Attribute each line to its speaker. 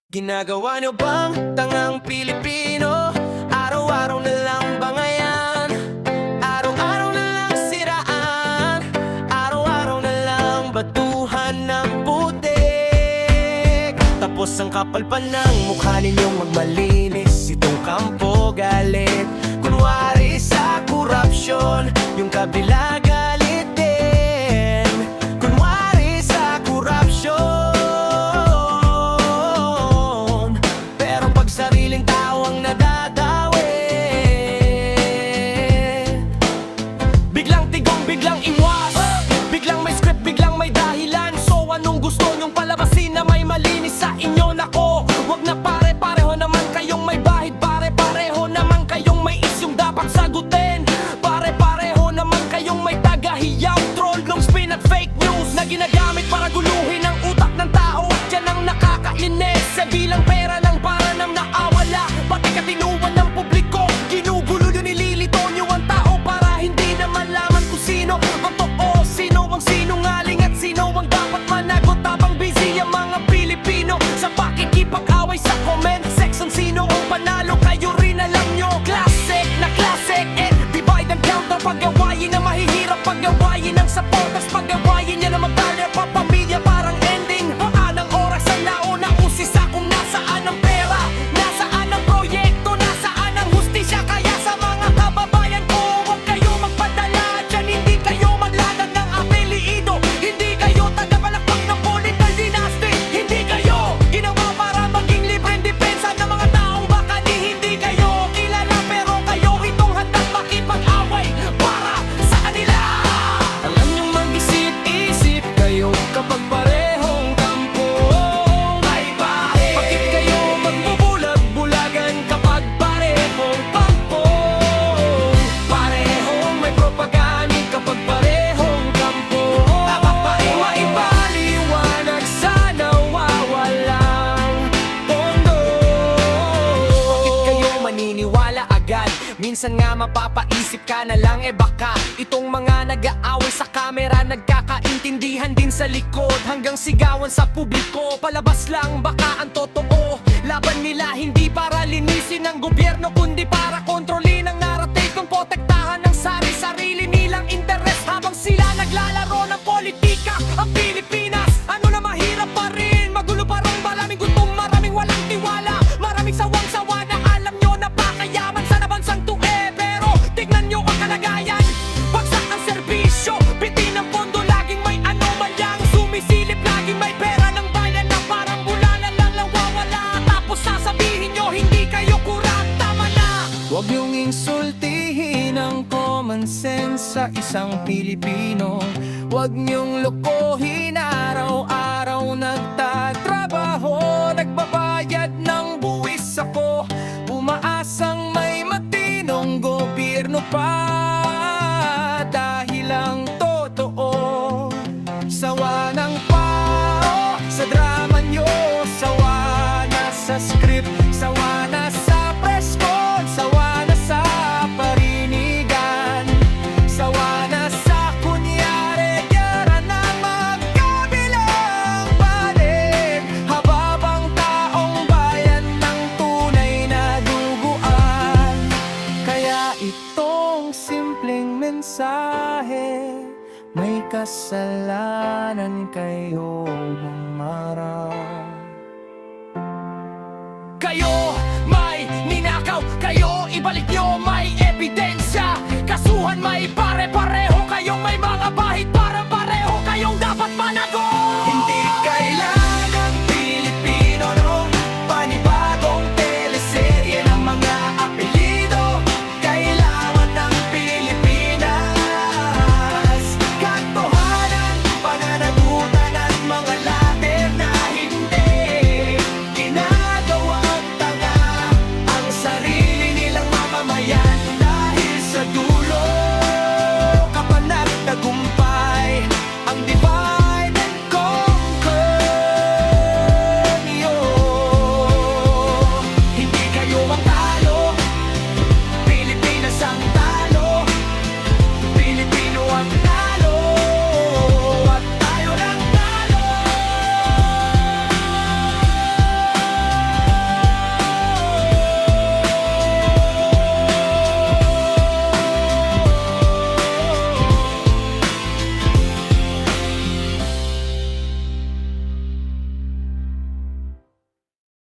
Speaker 1: Ginagawa niyo bang tangang Pilipino? Araw-araw na lang bangayan, araw-araw na lang siraan, araw-araw na lang batuhan ng putik. Tapos ang kapal pa ng mukha ninyong magmalinis, itong kampo galit. Kunwari sa korupsyon, yung kabila galit din. Kunwari sa korupsyon, sariling tao ang nadadawi. Biglang tigong, biglang iwas, biglang may script, biglang may dahilan. So anong gusto nyong palabasin na may malinis sa inyo? Nako, wag na pare-pareho naman kayong may bahid, pare-pareho naman kayong may isyong dapat sagutin, pare-pareho naman kayong may tagahiyaw, troll, long spin at fake news na ginagamit para guluhin ang utak ng tao. At yan ang nakakainis, sa bilang pera ng para nang naawala, pati katinuan ng publiko. Ginugulo nyo, nililito nyo ang tao para hindi na malaman kung sino ang totoo, sino ang sinungaling at sino ang dapat managot. Habang busy ang mga Pilipino sa pakikipag-away sa comment section, sino ang panalo kayo rin alam nyo. Classic na classic, divide and counter. Pag-awayin na mahihirap, pag-awayin ng supporters, pag-awayin niya na mag-partner pa pamilya. Parang ending, paanang oras ang nauna usisa kung nasaan ang pera, nasaan ang proyekto, nasaan ang hustisya. Kaya sa mga kababayan ko, huwag kayo magpadala dyan, hindi kayo maglalag ng apelido, hindi kayo tagapalakpak ng political dynasty, hindi kayo ginawa para maging libreng depensa ng mga taong baka hindi kayo kilala, pero kayo itong handang makipag-away para sa kanila. Alam niyong mag-isip-isip kayo kapag parehong kampo. Bakit kayo magbubulag-bulagan kapag parehong kampo? Parehong may propaganda kapag parehong kampo. Maipaliwanag sa nawawalang pondo. Bakit kayo maniniwala agad? Minsan nga mapapaisip ka na lang, baka itong mga nag-aaway sa kamera nagkakaintindihan din sa likod, hanggang sigawan sa publiko. Palabas lang baka ang totoo, laban nila hindi para linisin ng gobyerno, kundi para kontrolin ang narrative kung protektahan ng sarili nilang interes. Habang sila naglalaro ng politika, ang Pilipinas ano na mahirap pa rin, magulo pa rin, maraming gutom, maraming walang tiwala, maraming sawang-sawa na alam nyo na pakayaman sa nabansang tuwi. Pero tignan nyo ang kalagayan, bagsak ang serbisyo, bitin ang pondo, laging may anomalyang sumisilip, laging may pera ng bayan na parang bulala lang nawawala. Tapos sasabihin nyo hindi kayo kurang, tama na. Huwag niyong insultihin ang common sense sa isang Pilipino. Huwag niyong lokohin, araw-araw nagtatrabaho, nagbabayad ng buwis ako, umaasang may matinong gobyerno pa. Dahil ang totoo, sawa ng pao sa drama nyo, sawa na sa script, sawa na sa press con, sawa na sa parinigan, sawa na sa kunyari, gyara na magkabilang panig. Hababang taong bayan ng tunay na duguan. Kaya itong simpleng mensahe, may kasalanan kayong